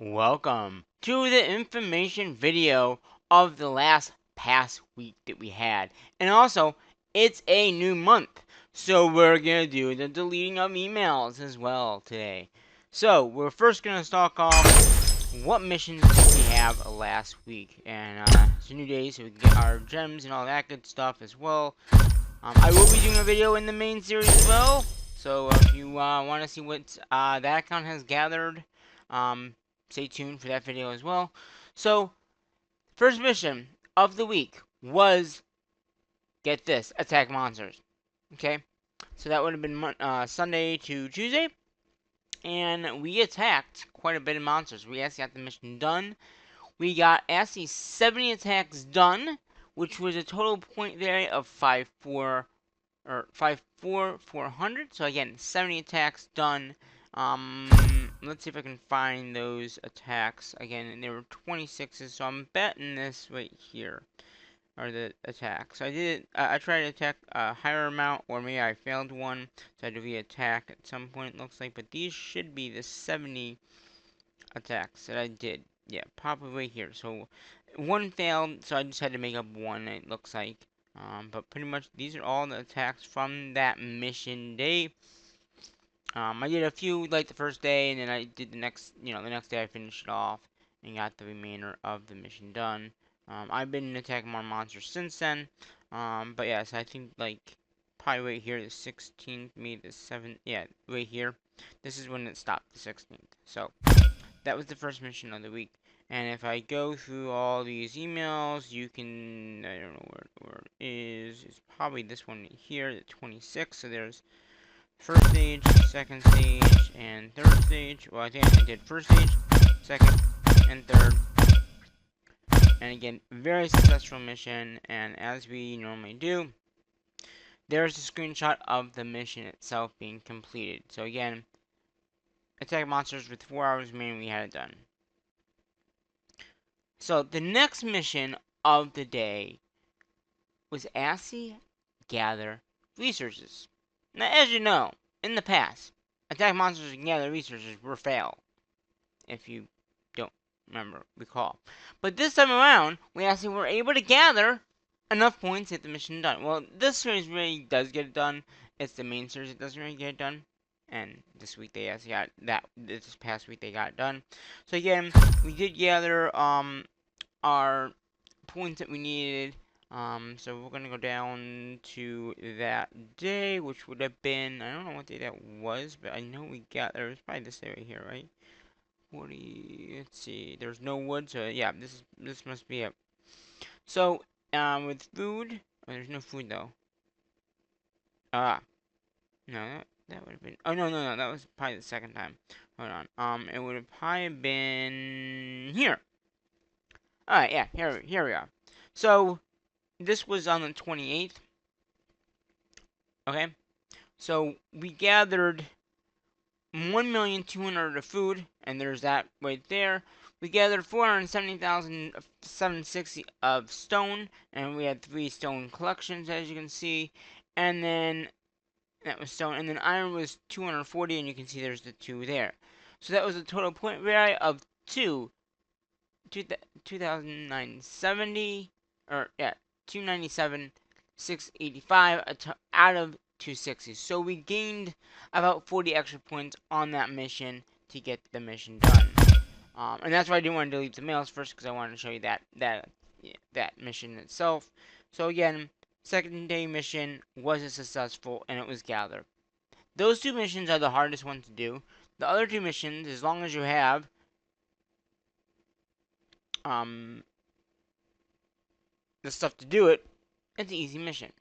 Welcome to the information video of the past week that we had. And also, it's a new month. So we're going to do the deleting of emails as well today. So we're first going to start off what missions did we have last week. And it's a new day, so we can get our gems and all that good stuff as well. I will be doing a video in the main series as well. So if you want to see what that account has gathered, stay tuned for that video as well. So, first mission of the week was, get this, attack monsters. Okay? So that would have been Sunday to Tuesday. And we attacked quite a bit of monsters. We actually got the mission done. We got actually 70 attacks done, which was a total point value of 400. So again, 70 attacks done. Let's see if I can find those attacks again. There were 26s, so I'm betting this right here are the attacks. I tried to attack a higher amount, or maybe I failed one, so I had to re-attack at some point. It looks like, but these should be the 70 attacks that I did. Yeah, probably right here. So one failed, so I just had to make up one. It looks like. But pretty much these are all the attacks from that mission day. I did a few like the first day, and then I did the next day I finished it off and got the remainder of the mission done. I've been attacking more monsters since then. But yes, I think like probably right here, the 16th, maybe the 7th, yeah, right here. This is when it stopped, the 16th. So that was the first mission of the week. And if I go through all these emails, you can, I don't know where it is. It's probably this one here, the 26th. So there's first stage, second stage, and third stage. Well, I think I did first stage, second, and third. And again, very successful mission. And as we normally do, there's a screenshot of the mission itself being completed. So again, attack monsters with 4 hours remaining, we had it done. So the next mission of the day was actually gather resources. Now, as you know, in the past, attack monsters and gather resources were fail. If you don't recall. But this time around, we actually were able to gather enough points to get the mission done. Well, this series really does get it done. It's the main series that doesn't really get it done. And this week they actually got that. This past week they got it done. So again, we did gather our points that we needed. So we're gonna go down to that day, which would have been, I don't know what day that was, but I know we got there. It's probably this day right here, right? Let's see. There's no wood, so yeah, this must be it. So with food, oh, there's no food though. No, that would have been. Oh no, that was probably the second time. Hold on. It would have probably been here. Alright, yeah, here we are. So, this was on the 28th. Okay? So, we gathered 1,200,000 of food, and there's that right there. We gathered 470,760 of stone, and we had 3 stone collections, as you can see. And then, that was stone, and then iron was 240, and you can see there's the 2 there. So that was a total point value of 2,970, or yeah, 297, 685 out of 260. So we gained about 40 extra points on that mission to get the mission done. And that's why I didn't want to delete the mails first, because I wanted to show you that mission itself. So again, second day mission was successful, and it was gathered. Those 2 missions are the hardest ones to do. The other 2 missions, as long as you have the stuff to do it, it's an easy mission.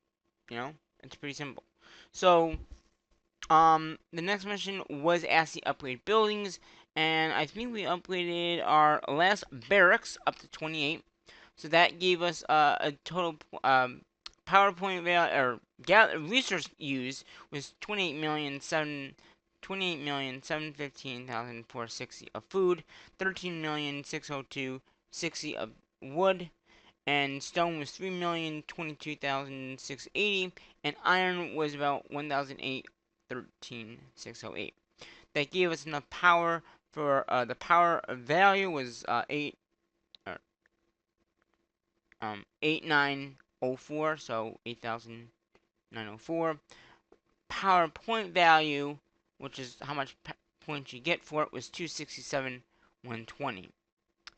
You know, it's pretty simple. So, the next mission was actually upgrade buildings, and I think we upgraded our last barracks up to 28. So that gave us a total PowerPoint value, or resource used was 28,715,460 of food, 13,602,60 of wood, and stone was 3,022,680, and iron was about 1,813,608. That gave us enough power For the power value was 8904, so 8,904. Power point value, which is how much points you get for it, was 267 120.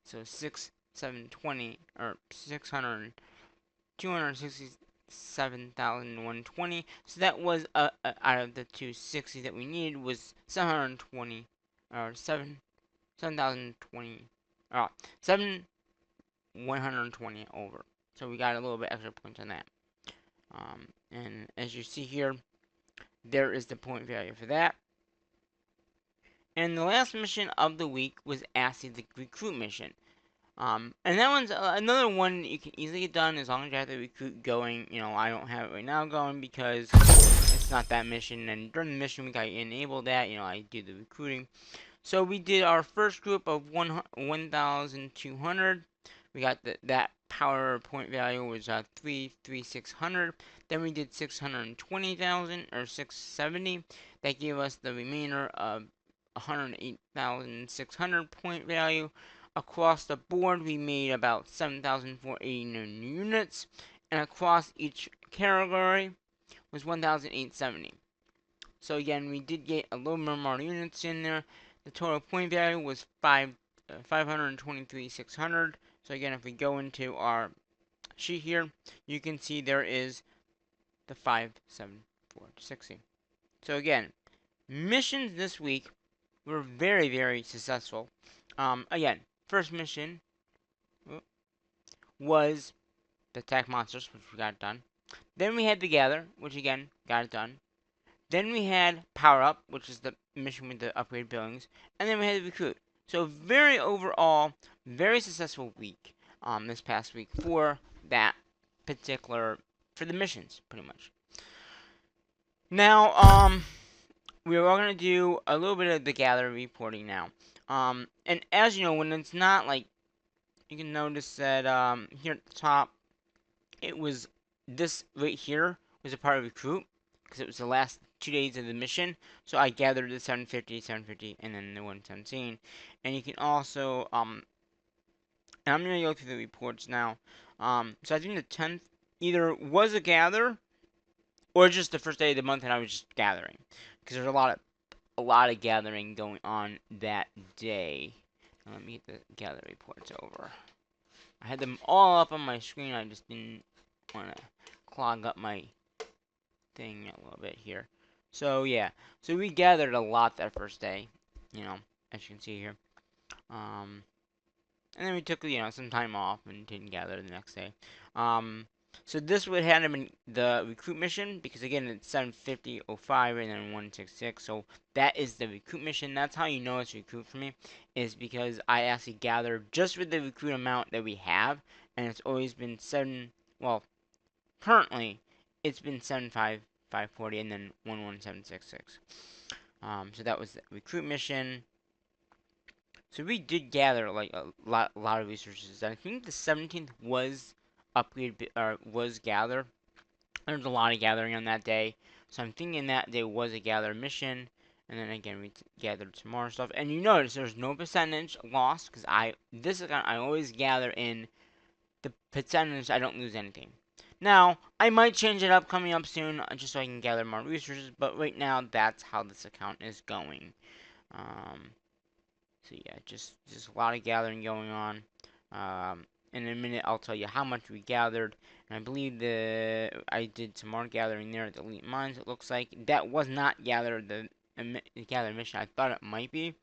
So 6720 or 600 267,120. So that was out of the 260 that we needed was 720 or 7,020 7 120 over. So we got a little bit extra points on that. And as you see here, there is the point value for that. And the last mission of the week was actually the recruit mission. And that one's another one you can easily get done as long as you have the recruit going. I don't have it right now going because it's not that mission. And during the mission week, I enable that. I do the recruiting. So we did our first group of 1,200. We got that power point value was 3,600. Then we did 620,000 or 670. That gave us the remainder of 108,600 point value. Across the board, we made about 7,489 units, and across each category was 1,870. So again, we did get a little bit more units in there. The total point value was 523,600. So again, if we go into our sheet here, you can see there is the 57460. So again, missions this week were very, very successful. Again, first mission was the attack monsters, which we got done. Then we had the gather, which again got it done. Then we had power up, which is the mission with the upgrade buildings, and then we had the recruit. So very overall, very successful week. This past week for that particular for the missions, pretty much. Now, we are going to do a little bit of the gather reporting now. And as you know, when it's not like you can notice that here at the top, it was this right here was a part of recruit because it was the last 2 days of the mission. So I gathered the 750, and then the 117. And you can also and I'm gonna go through the reports now. So I think the 10th either was a gather or just the first day of the month, and I was just gathering because there's a lot of gathering going on that day. Now let me get the gather reports over. I had them all up on my screen. I just didn't want to clog up my thing a little bit here. So yeah, so we gathered a lot that first day, as you can see here. And then we took some time off and didn't gather the next day. So this would have been the recruit mission because again it's 750.05 and then 166. So that is the recruit mission. That's how you know it's recruit for me, is because I actually gathered just with the recruit amount that we have, and it's always been well, currently it's been 75540 and then 11766. So that was the recruit mission. So we did gather like a lot of resources. I think the 17th was upgrade or was gather. There was a lot of gathering on that day, so I'm thinking that day was a gather mission. And then again, we gathered some more stuff. And you notice there's no percentage lost because this account I always gather in the percentage. I don't lose anything. Now I might change it up coming up soon, just so I can gather more resources. But right now, that's how this account is going. So yeah, just a lot of gathering going on. In a minute, I'll tell you how much we gathered. And I believe I did some more gathering there at the Elite Mines. It looks like that was not gathered the gathered mission. I thought it might be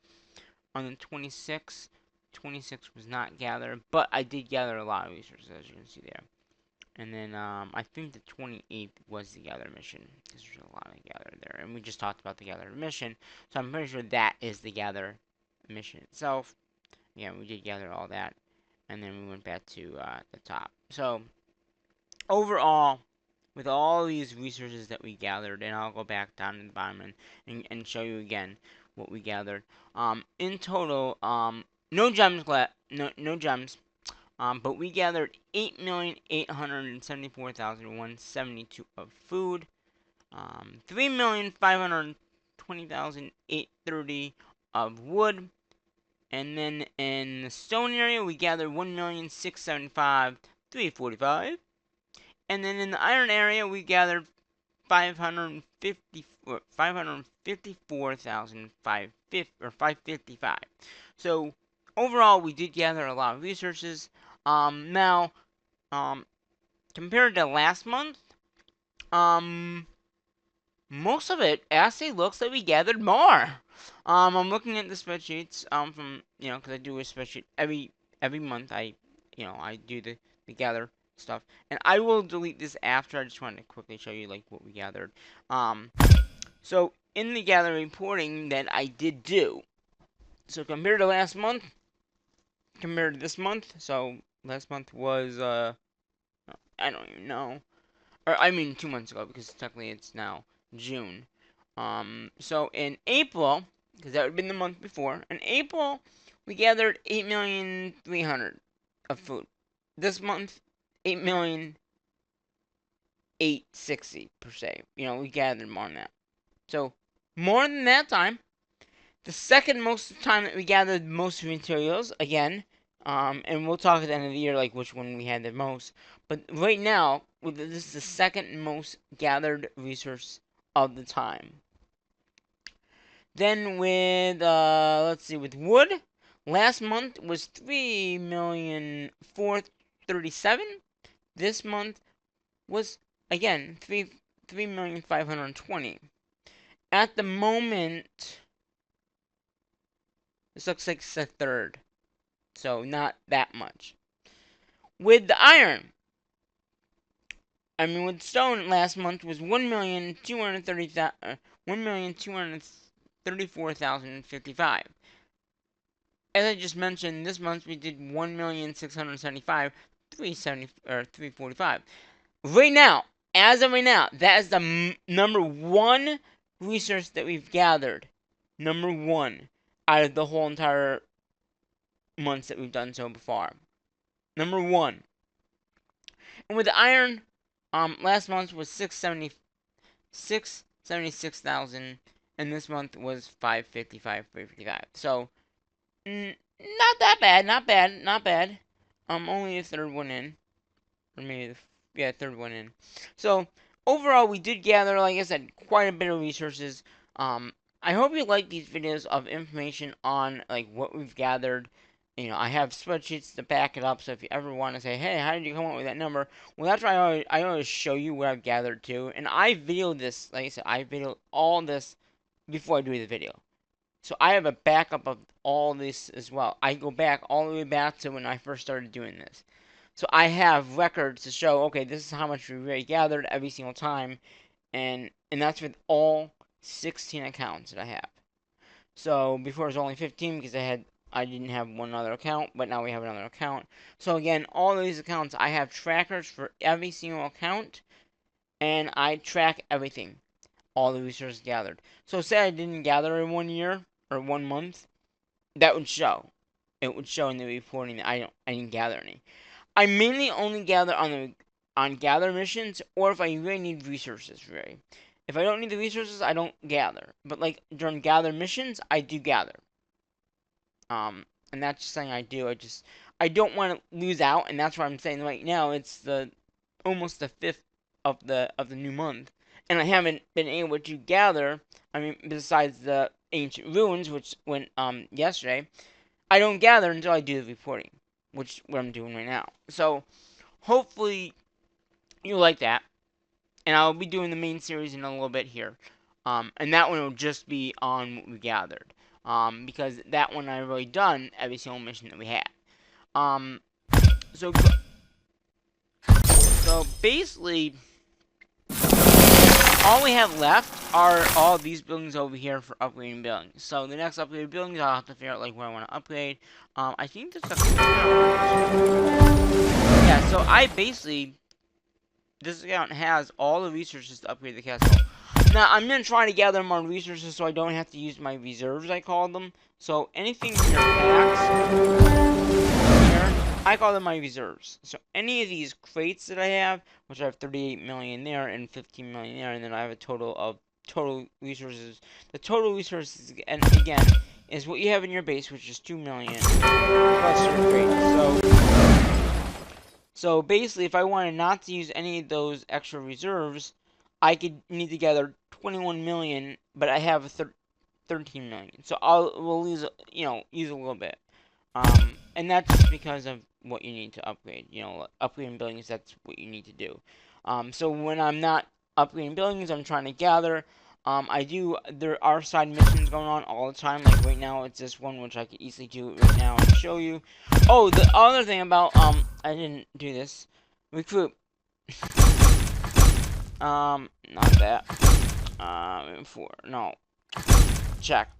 on the 26th. 26 was not gathered, but I did gather a lot of resources, as you can see there. And then I think the 28th was the gather mission because there's a lot of gather there, and we just talked about the gather mission. So I'm pretty sure that is the gather mission itself. Yeah, we did gather all that, and then we went back to the top. So overall, with all these resources that we gathered, and I'll go back down to the bottom and show you again what we gathered. In total, no gems left, no gems. But we gathered 8,874,172 of food, 3,520,830 of wood, And then in the stone area, we gathered 1,675,345. And then in the iron area, we gathered 554,555. So overall, we did gather a lot of resources. Now, compared to last month, um, most of it actually looks like we gathered more. I'm looking at the spreadsheets from because I do a spreadsheet every month. I do the gather stuff, and I will delete this after. I just wanted to quickly show you like what we gathered. So in the gather reporting that I did do, so compared to last month, compared to this month, so last month was I don't even know, or I mean 2 months ago because technically it's now June. So in April, because that would have been the month before, in April we gathered 8,300,000 of food. This month, 8,860,000 per se. We gathered more than that. So more than that time. The second most time that we gathered most materials again, and we'll talk at the end of the year like which one we had the most. But right now, this is the second most gathered resource of the time. Then with let's see, with wood, last month was 3,437,000. This month was again 3,520,000. At the moment, this looks like it's the third, so not that much. With the iron, with stone last month was 1,234,055. As I just mentioned, this month we did 1,675,345. Right now, as of right now, that is the number one resource that we've gathered. Number one out of the whole entire months that we've done so far. Number one. And with the iron, last month was 676,000, and this month was 555,355. So, not that bad, not bad, not bad. Only a third one in, or maybe third one in. So overall, we did gather, like I said, quite a bit of resources. I hope you like these videos of information on like what we've gathered. I have spreadsheets to back it up, so if you ever want to say, hey, how did you come up with that number? Well, that's why I always show you what I've gathered too. And I videoed this, like I said, I videoed all this before I do the video. So I have a backup of all this as well. I go back all the way back to when I first started doing this. So I have records to show, okay, this is how much we really gathered every single time. And that's with all 16 accounts that I have. So before it was only 15 because I didn't have one other account, but now we have another account. So again, all of these accounts, I have trackers for every single account, and I track everything, all the resources gathered. So say I didn't gather in 1 year or 1 month, that would show. It would show in the reporting that I didn't gather any. I mainly only gather on gather missions, or if I really need resources, really. If I don't need the resources, I don't gather. But like during gather missions, I do gather. And that's just something I do. I don't want to lose out, and that's why I'm saying right now it's almost the 5th of the new month, and I haven't been able to gather. Besides the ancient ruins, which went yesterday, I don't gather until I do the reporting, which what I'm doing right now. So hopefully you like that, and I'll be doing the main series in a little bit here, and that one will just be on what we gathered, because that one I've already done every single mission that we had. So basically, all we have left are all these buildings over here for upgrading buildings. So the next upgraded buildings, I'll have to figure out like what I want to upgrade. I think this is yeah. So this account has all the resources to upgrade the castle. Now I'm gonna try to gather more resources so I don't have to use my reserves, I call them. So anything in your packs here, I call them my reserves. So any of these crates that I have, which I have 38 million there and 15 million there, and then I have a total of total resources. The total resources, and again, is what you have in your base, which is 2 million plus your grade. So basically, if I wanted not to use any of those extra reserves, I could need to gather 21 million, but I have 13 million. So we'll use a little bit. And that's just because of what you need to upgrade. Upgrading buildings, that's what you need to do. So when I'm not upgrading buildings, I'm trying to gather. There are side missions going on all the time. Like right now, it's this one, which I could easily do right now and show you. Oh, the other thing about, I didn't do this. Recruit. Not that. No. Check.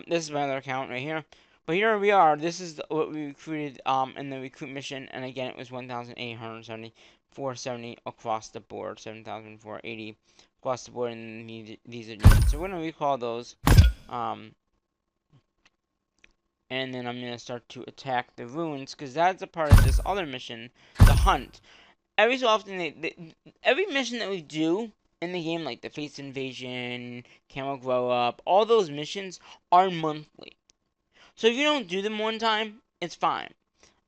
This is my other account right here. But here we are. This is what we recruited in the recruit mission, and again, it was 1,870, 470 across the board, 7,480 across the board, and these are units. So we're gonna recall those, and then I'm gonna start to attack the ruins because that's a part of this other mission, the hunt. Every so often, every mission that we do in the game, like the Face Invasion, Camel Grow Up, all those missions are monthly. So if you don't do them one time, it's fine.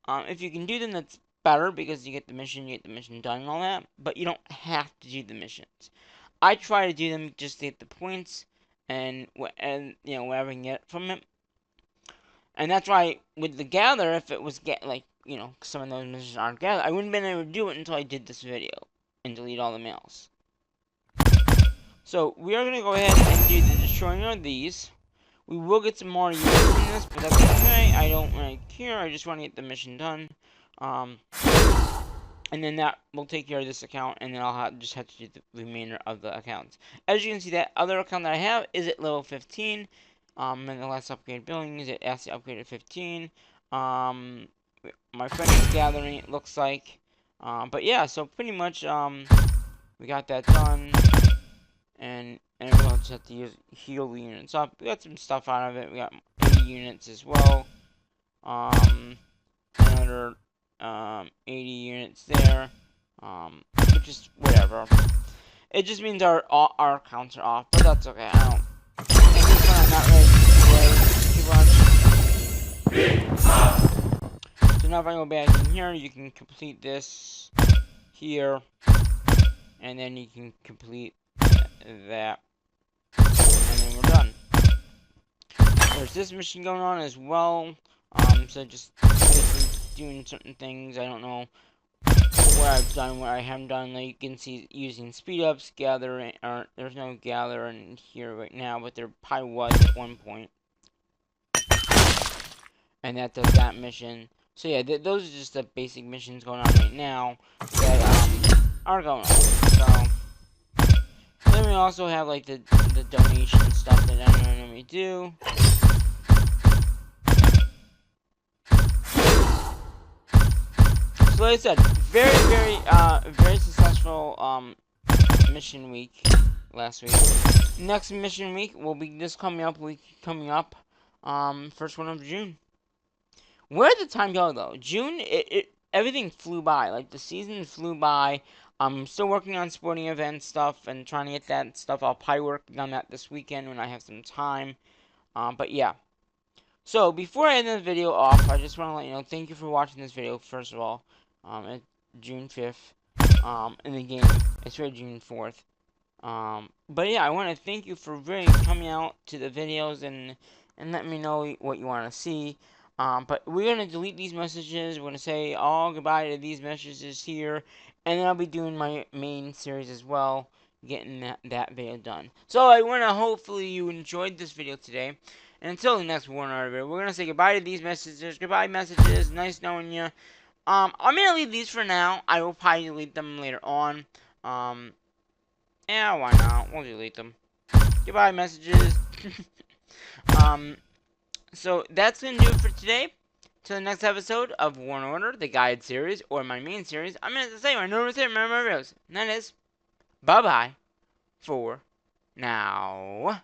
If you can do them, that's better because you get the mission done and all that. But you don't have to do the missions. I try to do them just to get the points and whatever I can get from it. And that's why with the gather, if it was some of those missions aren't gather, I wouldn't have been able to do it until I did this video and delete all the mails. So we are gonna go ahead and do the destroying of these. We will get some more units in this, but that's okay. I don't really care. I just want to get the mission done. And then that will take care of this account, and then I'll just have to do the remainder of the accounts. As you can see, that other account that I have is at level 15. And the last upgrade building is at actually upgraded at 15. My friend is gathering, it looks like. But yeah, so pretty much, we got that done. And we'll just have to heal the units up. We got some stuff out of it. We got 80 units as well. Another 80 units there. Which is whatever. It just means our accounts are off, but that's okay. I don't. At this point, I'm not ready to play too much. So now if I go back in here, you can complete this here, and then you can complete that, and then we're done. There's this mission going on as well. So just basically doing certain things. I don't know what I've done, what I haven't done. Like you can see, using speed ups, gather, or there's no gather in here right now, but there probably was at one point. And that does that mission. So yeah, those are just the basic missions going on right now that are going on. So then we also have like the donation stuff that I normally do. So like I said, very successful mission week last week. Next mission week will be this coming up first one of June. Where did the time go though? June, everything flew by. Like the season flew by. I'm still working on sporting event stuff and trying to get that stuff. I'll probably work on that this weekend when I have some time. But yeah. So before I end the video off, I just want to let you know, thank you for watching this video. First of all, it's June 5th. In the game, it's really June 4th. But yeah, I want to thank you for really coming out to the videos and let me know what you want to see. But we're going to delete these messages. We're going to say all goodbye to these messages here. And then I'll be doing my main series as well, getting that video done. So I want to hopefully you enjoyed this video today. And until the next one, video, we're going to say goodbye to these messages. Goodbye messages. Nice knowing you. I'm going to leave these for now. I will probably delete them later on. Yeah, why not? We'll delete them. Goodbye messages. So that's going to do it for today. Till the next episode of War and Order, the guide series, or my main series, I'm going to say my normal thing, remember my videos. And that is, bye-bye for now.